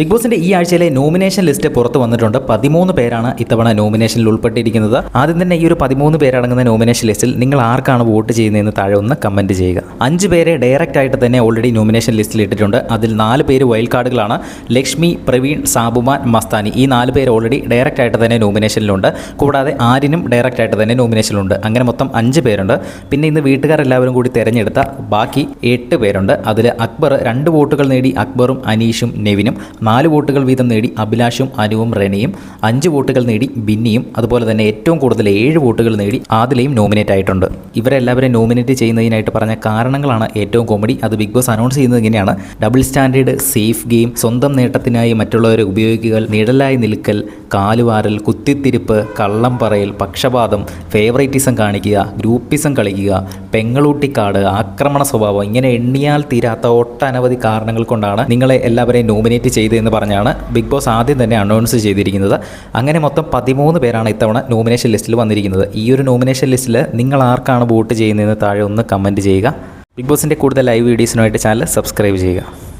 Big ബോസിന്റെ ഈ ആഴ്ചയിലെ നോമിനേഷൻ ലിസ്റ്റ് പുറത്തു വന്നിട്ടുണ്ട്. 13 പേരാണ് ഇത്തവണ നോമിനേഷനിൽ ഉൾപ്പെട്ടിരിക്കുന്നത്. ആദ്യം തന്നെ ഈ ഒരു 13 പേരടങ്ങുന്ന നോമിനേഷൻ ലിസ്റ്റിൽ നിങ്ങൾ ആർക്കാണ് വോട്ട് ചെയ്യുന്നതെന്ന് താഴെ ഒന്ന് കമന്റ് ചെയ്യുക. 5 പേരെ ഡയറക്റ്റ് ആയിട്ട് തന്നെ ഓൾറെഡി നോമിനേഷൻ ലിസ്റ്റിൽ ഇട്ടിട്ടുണ്ട്. അതിൽ 4 പേര് വൈൽഡ് കാർഡുകളാണ്. ലക്ഷ്മി, പ്രവീൺ, സാബുമാൻ, മസ്താനി ഈ 4 പേര് ഓൾറെഡി ഡയറക്റ്റ് ആയിട്ട് തന്നെ നോമിനേഷനിലുണ്ട്. കൂടാതെ ആര്യനും ഡയറക്റ്റ് ആയിട്ട് തന്നെ നോമിനേഷനിലുണ്ട്. അങ്ങനെ മൊത്തം 5 പേരുണ്ട്. പിന്നെ ഇന്ന് വീട്ടുകാരെല്ലാവരും കൂടി തിരഞ്ഞെടുത്ത ബാക്കി 8 പേരുണ്ട്. അതിൽ അക്ബർ 2 വോട്ടുകൾ നേടി. അക്ബറും അനീഷും നെവിനും 4 വോട്ടുകൾ വീതം നേടി അഭിലാഷും അനുവും റെനയും 5 വോട്ടുകൾ നേടി ബിന്നിയും അതുപോലെ തന്നെ ഏറ്റവും കൂടുതൽ 7 വോട്ടുകൾ നേടി ആദിലയും നോമിനേറ്റ് ആയിട്ടുണ്ട്. ഇവരെല്ലാവരെയും നോമിനേറ്റ് ചെയ്യുന്നതിനായിട്ട് പറഞ്ഞ കാരണങ്ങളാണ് ഏറ്റവും കോമഡി. അത് ബിഗ് ബോസ് അനൗൺസ് ചെയ്യുന്നത് ഇങ്ങനെയാണ്: ഡബിൾ സ്റ്റാൻഡേർഡ്, സേഫ് ഗെയിം, സ്വന്തം നേട്ടത്തിനായി മറ്റുള്ളവരെ ഉപയോഗിക്കുക, നിഴലായി നിൽക്കൽ, കാലുവാരൽ, കുത്തിത്തിരിപ്പ്, കള്ളം പറയൽ, പക്ഷപാതം, ഫേവറേറ്റിസം കാണിക്കുക, ഗ്രൂപ്പിസം കളിക്കുക, പെങ്ങളൂട്ടിക്കാട്, ആക്രമണ സ്വഭാവം, ഇങ്ങനെ എണ്ണിയാൽ തീരാത്ത ഒട്ടനവധി കാരണങ്ങൾ കൊണ്ടാണ് നിങ്ങളെ എല്ലാവരെയും നോമിനേറ്റ് ചെയ്തതെന്ന് പറഞ്ഞാണ് ബിഗ് ബോസ് ആദ്യം തന്നെ അനൗൺസ് ചെയ്തിരിക്കുന്നത്. അങ്ങനെ മൊത്തം 13 പേരാണ് ഇത്തവണ നോമിനേഷൻ ലിസ്റ്റിൽ വന്നിരിക്കുന്നത്. ഈ ഒരു നോമിനേഷൻ ലിസ്റ്റിൽ നിങ്ങൾ ആർക്കാണ് വോട്ട് ചെയ്യുന്നതെന്ന് താഴെ ഒന്ന് കമൻറ്റ് ചെയ്യുക. ബിഗ് ബോസിൻ്റെ കൂടുതൽ ലൈവ് വീഡിയോസിനായിട്ട് ചാനൽ സബ്സ്ക്രൈബ് ചെയ്യുക.